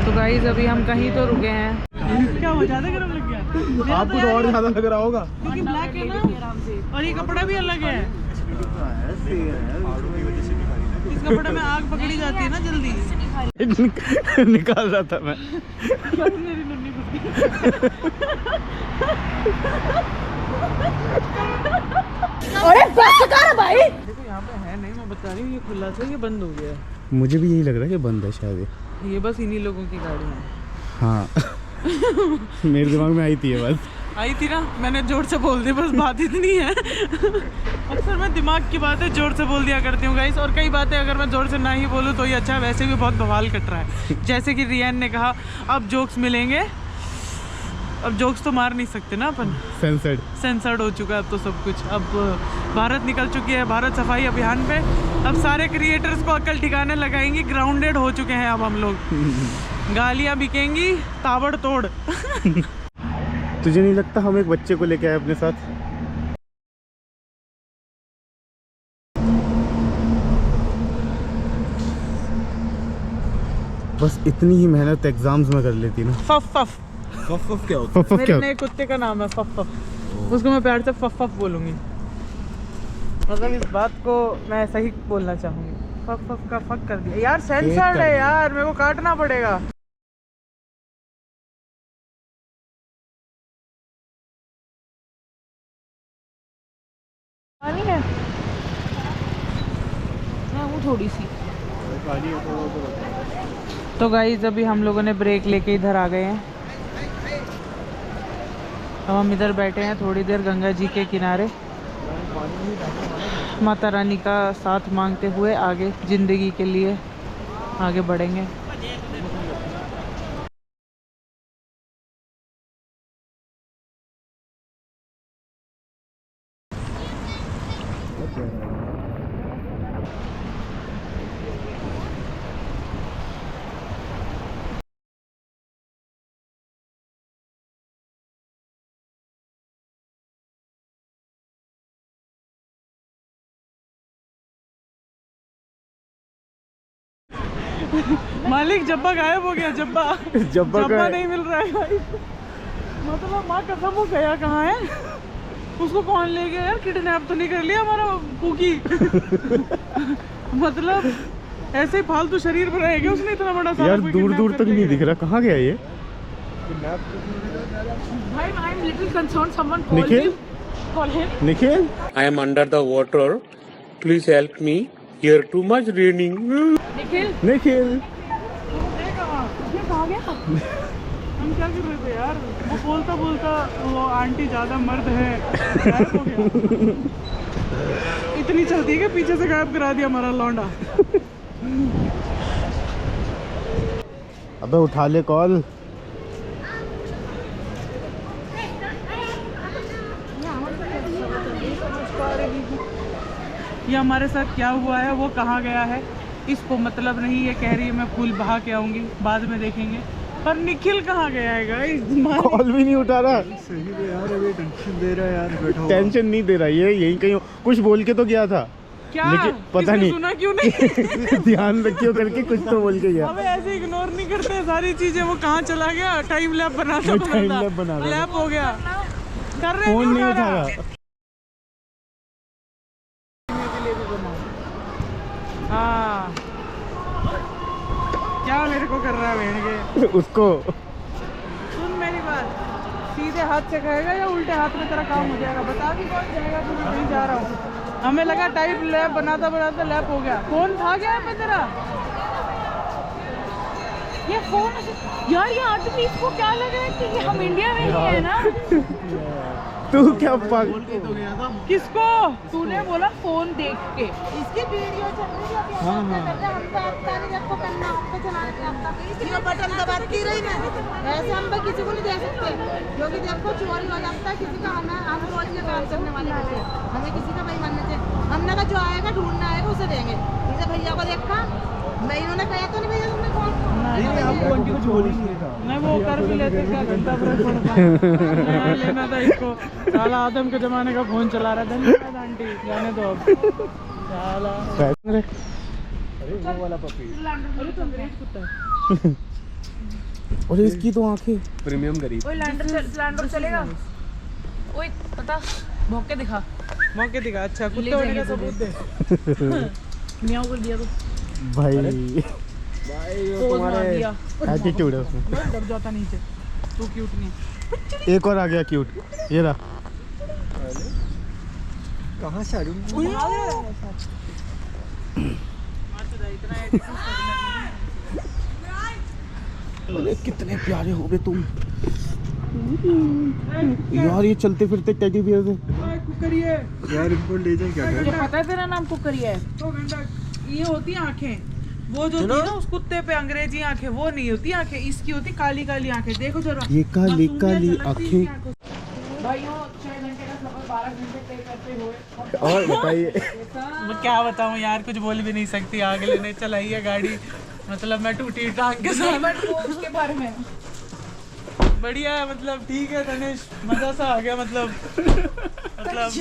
तो गाइस अभी हम कहीं तो रुके हैं। क्या हुआ, ज्यादा गर्म लग गया? आपको तो और ज्यादा लग रहा होगा क्योंकि ब्लैक है ना, और ये कपड़ा भी अलग है। इस कपड़े में आग पकड़ी जाती है ना जल्दी। निकाल रहा था मैं। मेरी नन्ही कुत्ती। अरे बस कर भाई। देखो यहाँ पे है नहीं, मैं बता रही हूँ, ये खुला था, ये बंद हो गया। मुझे भी यही लग रहा है कि बंद है शायद ये बस इन्हीं लोगों की गाड़ी है। हाँ। मेरे दिमाग में आई थी ये बात। आई थी ना, मैंने जोर से बोल दी, बस बात इतनी है। अक्सर मैं दिमाग की बातें जोर से बोल दिया करती हूँ गाइस, और कई बातें अगर मैं जोर से ना ही बोलूँ तो ये अच्छा है। वैसे भी बहुत बवाल कट रहा है। जैसे कि रियान ने कहा, अब जोक्स मिलेंगे। अब जोक्स तो मार नहीं सकते ना अपन, सेंसर्ड हो चुका है अब तो सब कुछ। अब भारत निकल चुकी है भारत सफाई अभियान पे। अब सारे क्रिएटर्स को अक्ल ठिकाने लगाएंगे, ग्राउंडेड हो चुके हैं अब हम लोग। गालियाँ बिकेंगी ताबड़तोड़। तुझे नहीं लगता हम एक बच्चे को लेके आए अपने साथ? बस इतनी ही मेहनत एग्जाम्स में कर लेती ना। फफ फफ फफ क्या होता है? मेरे नए कुत्ते का नाम है फफ फफ। उसको मैं प्यार से फफ फफ बोलूँगी। मतलब इस बात को मैं ऐसा ही बोलना चाहूँगी। फफ फफ का फक कर दिया यार, सेंसर्ड है यार, मेरे को काटना पड़ेगा। पानी है ना, वो थोड़ी सी। तो गाइस अभी हम लोगों ने ब्रेक लेके इधर आ गए हैं। अब हम इधर बैठे हैं थोड़ी देर गंगा जी के किनारे, माता रानी का साथ मांगते हुए आगे जिंदगी के लिए आगे बढ़ेंगे। मालिक जब्बा गायब हो गया। जब्बा नहीं मिल रहा है भाई। मतलब माँ कसम, वो गया कहाँ है? उसको कौन ले गया यार? किडनैप तो नहीं कर लिया हमारा कुकी? मतलब ऐसे ही फालतू शरीर बनाएगा उसने इतना बड़ा सारा। यार दूर दूर तक नहीं दिख रहा, कहाँ गया ये? भाई I am little concern, someone call him. Nikhil, I am under the water. Please help me. Here too much raining. Nikhil ये कहाँ गया? हम क्या कर रहे थे यार? वो बोलता बोलता वो आंटी ज्यादा मर्द है गायब हो गया। इतनी चलती है कि पीछे से गायब करा दिया हमारा लौंडा। अबे उठा ले कॉल। ये हमारे साथ क्या हुआ है, वो कहाँ गया है, इसको मतलब नहीं। ये कह रही है मैं फूल बहा के आऊंगी, बाद में देखेंगे। पर निखिल कहाँ गया है गाइस? कॉल भी नहीं उठा रहा। सही है यार, अभी टेंशन दे रहा है यार, बैठा हुआ। टेंशन नहीं दे रहा, ये यहीं कहीं कुछ बोल के तो गया था। क्या? लेकिन पता नहीं सुना क्यों नहीं? ध्यान रखियो करके कुछ तो बोल के गया। अबे ऐसे इग्नोर नहीं करते सारी चीजें। वो कहाँ चला गया? टाइम लैप बना रहा। लैप हो गया। कर रहे फोन नहीं उठाया। हाँ क्या मेरे को कर रहा है बहन के? उसको सुन मेरी बात, सीधे हाथ से खाएगा या उल्टे हाथ में तेरा काम हो जाएगा? बता भी कौन जाएगा कि मैं कहीं जा रहा हूँ। हमें लगा टाइप लैप बनाता बनाता लैप हो गया। फोन था क्या पे तेरा? ये फोन यार, ये आदमी इसको क्या लग रहा है कि ये हम इंडिया में ही है ना? तू क्या पागल? किसको? तूने बोला फोन देख के। इसकी वीडियो चल रही है अभी। हम तो आपका नहीं, आपको करना, आपको चलाने के आपका ये बटन दबाती रही मैं। ऐसे हम किसी को नहीं दे सकते, क्योंकि देखो चोरी हो जाता है किसी का। हम रोज ये काम करने वाले हैं, हमें किसी का भाई मानने से। हमने कहा जो आएगा ढूंढना आएगा उसे देंगे। जैसे भैया को देखा, मैं इन्होंने कहा तो नहीं भैया तुमने कौन? नहीं वो कर भी लेते, क्या घंटा फर्क पड़ता। लेना था इसको। साला आदम के जमाने का फोन चला रहा था। धन्यवाद आंटी, जाने दो अब। साला अरे वो वाला पपी। अरे तो अंग्रेज कुत्ता है। और इसकी तो आंखें प्रीमियम गरीब। ओए लैंडर चलेगा। ओए पता भौंक के दिखा। मौके दिखा। अच्छा कुत्ते होने का सबूत दे। मियाओ कर दिया तो भाई पोज मार दिया। एटीट्यूड है उसमें। मैं डर जाता नीचे। तू क्यूट नहीं है। एक और आ गया क्यूट, ये रहा। कहाँ से आ रही अरे कितने प्यारे हो गए तुम यार, ये चलते फिरते टेडी बियर से। यार? इनको ले जाए क्या मुझे पता है तेरा नाम कुकरी है। तो घंटा ये होती हैं आंखें, वो जो थी ना उस कुत्ते पे अंग्रेजी आंखें, वो नहीं होती आंखें, इसकी होती काली काली आंखें। देखो जरा ये काली काली आंखें। भाइयों 6 घंटे का सफर 12 घंटे तय करते हुए और बताइए। मैं क्या बताऊं यार, कुछ बोल भी नहीं सकती। आगे लेने चलाई है गाड़ी, मतलब मैं टूटी टांग के साथ। बट वो उसके बारे में बढ़िया है, मतलब ठीक है तनिष, मजा सा आ गया। मतलब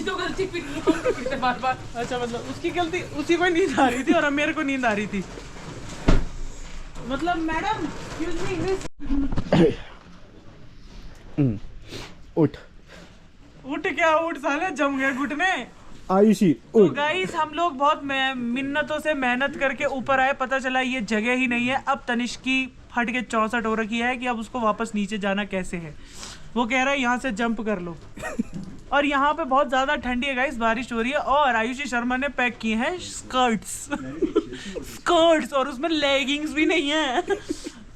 तो गलती फिर नहीं होती बार बार। अच्छा मतलब उसकी गलती, उसी को नींद आ रही थी और अब मेरे को नींद आ रही थी। मतलब मैडम एक्सक्यूज मी इंग्लिश। उठ उठ क्या उठ साले, जम गए घुटने। आयुषी तो उठ। गाइस हम लोग बहुत मिन्नतों से मेहनत करके ऊपर आए, पता चला ये जगह ही नहीं है। अब तनिष्क की फट के 64 हो रखी है कि अब उसको वापस नीचे जाना कैसे है। वो कह रहा है यहाँ से जंप कर लो। और यहाँ पे बहुत ज़्यादा ठंडी है गाइस, बारिश हो रही है। और आयुषी शर्मा ने पैक किए हैं स्कर्ट्स और उसमें लेगिंग्स भी नहीं है।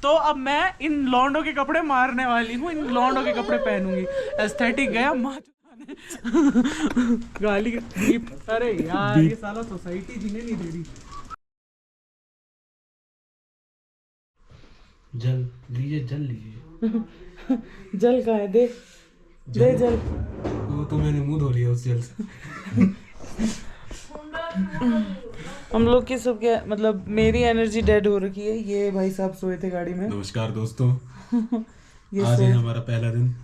तो अब मैं इन लॉन्डो के कपड़े मारने वाली हूँ, इन लॉन्डो के कपड़े पहनूंगी। एस्थेटिक गया माँ गाली की। अरे यार ये साला सोसाइटी जीने नहीं दे रही। जल लीजिए, जल लीजिए। जल का है, दे दे जल। वो तो मैंने मुंह धो लिया उस जल से। हम लोग की सब क्या मतलब, मेरी एनर्जी डेड हो रखी है। ये भाई साहब सोए थे गाड़ी में। नमस्कार दोस्तों, ये आज है सोए हमारा पहला दिन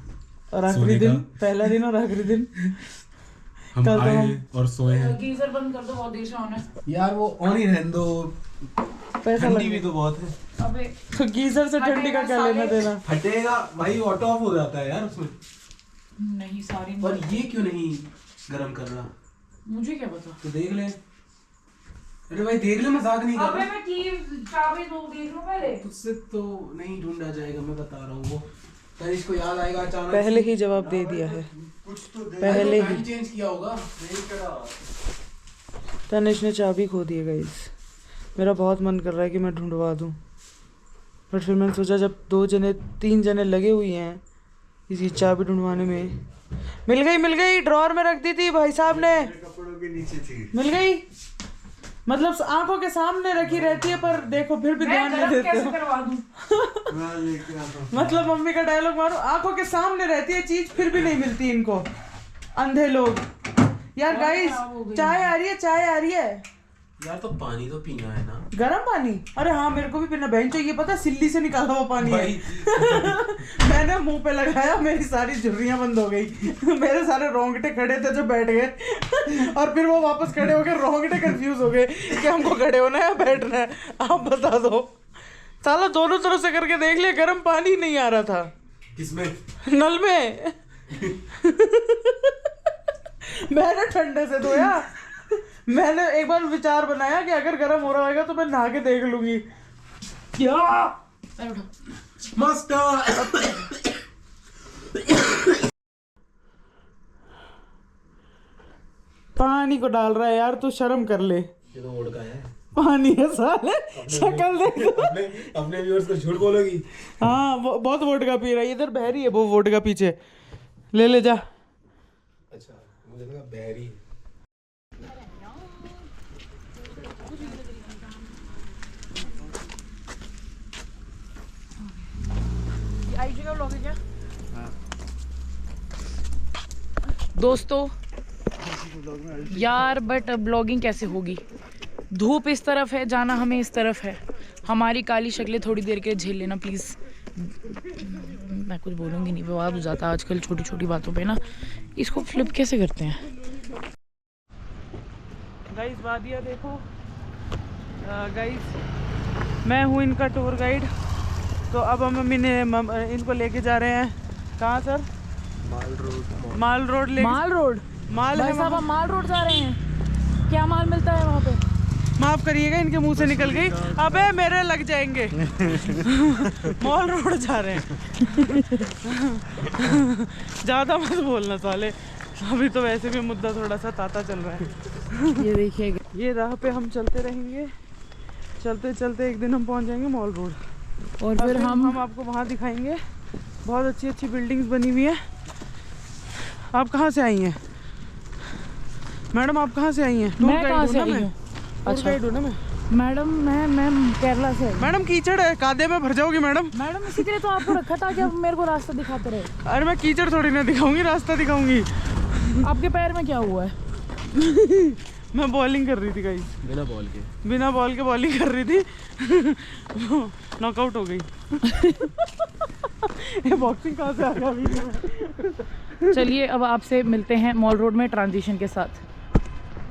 और आखिरी सोने दिन, का। पहला दिन और आखिरी दिन। हम कल तो आए हम- हैं और सोए हैं। गीजर बंद कर दो, बहुत देर से ऑन है। यार वो ऑन ही रहने दो, पैसा ठंडी भी लग तो बहुत है। अबे तो गीजर से ठंडी का क्या लेना देना। फटेगा भाई, ऑटो ऑफ हो जाता है यार उसमें। नहीं सारी पर ये क्यों नहीं गरम कर रहा? मुझे क्या पता। तो देख ले। अरे भाई देख ले, मजाक नहीं कर अबे रहा। मैं की चाबी दो देख लो पहले। तुझसे तो नहीं ढूंढा जाएगा, मैं बता रहा हूँ। वो तनिष को याद आएगा अचानक। पहले ही जवाब दे दिया है, पहले ही। चेंज किया होगा। तनिष ने चाबी खो दी है गाइस। मेरा बहुत मन कर रहा है कि मैं ढूंढवा दूं, बट फिर मैंने सोचा जब 3 जने लगे हुए हैं इसी चाबी ढूंढवाने में। मिल गई, ड्रॉअर में रख दी थी भाई साहब ने। कपड़ों के नीचे थी। मिल गई, मतलब आंखों के सामने रखी रहती है, पर देखो फिर भी ध्यान नहीं देते कैसे हो। करवा दूं? मैं लेके आता हूँ। मतलब मम्मी का डायलॉग मारो, आंखों के सामने रहती है चीज फिर भी नहीं मिलती इनको, अंधे लोग। यार गाइस चाय आ रही है। यार तो पानी तो पीना है ना, गरम पानी। अरे हाँ मेरे को भी पीना। बहन चाहिए पता, सिल्ली से निकाला हुआ पानी है। मैंने मुंह पे लगाया, मेरी सारी झुर्रियां बंद हो गई। मेरे सारे रोंगटे खड़े थे जो बैठ गए, और फिर वो वापस खड़े हो गए। रोंगटे कंफ्यूज हो गए कि हमको खड़े होना है या बैठना है, आप बता दो। साला दोनों तरफ से करके देख लिया, गर्म पानी नहीं आ रहा था। किसमें? नल में। मैंने ठंडे से धोया। मैंने एक बार विचार बनाया कि अगर गर्म हो रहा होगा तो मैं नहा के देख लूंगी। क्या मास्टर। पानी को डाल रहा है यार, तू शर्म कर ले। ये तो वोडका है। पानी है साले, शक्ल देख। अपने व्यूअर्स को झूठ बोलोगी? हाँ वो बहुत वोडका पी रहा है। इधर बह रही है वो वोडका पीछे। ले जा। अच्छा मुझे लगा बहरी है। दोस्तों यार बट ब्लॉगिंग कैसे होगी? धूप इस तरफ है, जाना हमें इस तरफ है। हमारी काली शक्लें थोड़ी देर के लिए झेल लेना प्लीज़। मैं कुछ बोलूँगी नहीं, विवाद हो जाता है आजकल छोटी छोटी बातों पे ना। इसको फ्लिप कैसे करते हैं? गाइस वादिया देखो। गाइस मैं हूँ इनका टूर गाइड। तो अब हम मम्मी ने इनको लेके जा रहे हैं कहाँ सर? माल रोड ले माल रोड माल भाई है साहब, वहाँ। हम माल रोड जा रहे हैं। क्या माल मिलता है वहाँ पे? माफ करिएगा, इनके मुंह से निकल गई। अबे मेरे लग जाएंगे। मॉल रोड जा रहे हैं। ज़्यादा मत बोलना साले, अभी तो वैसे भी मुद्दा थोड़ा सा ताता चल रहा है। ये देखिए, ये राह पे हम चलते रहेंगे, चलते चलते एक दिन हम पहुंच जाएंगे मॉल रोड और फिर हम आपको वहाँ दिखाएंगे। बहुत अच्छी अच्छी बिल्डिंग्स बनी हुई है। आप कहाँ से आई हैं मैडम? आप कहाँ से आई हैं? टूर मैं गाइड कहाँ हूँ से ना आई मैं। हूँ? टूर अच्छा गाइड हूँ ना मैं। मैडम, मैं केरला से आई। मैडम कीचड़ है, कादे में भर जाओगी मैडम। मैडम इसी के लिए तो आपको रखा था कि आप मेरे को रास्ता दिखाते रहे। अरे मैं कीचड़ थोड़ी ना दिखाऊंगी, रास्ता दिखाऊंगी। आपके पैर में क्या हुआ है? मैं बॉलिंग कर रही थी गाइस, बिना बॉल के बॉलिंग कर रही थी। नॉकआउट हो गई। ये बॉक्सिंग कहाँ से आ गया अभी? चलिए अब आपसे मिलते हैं मॉल रोड में ट्रांजिशन के साथ।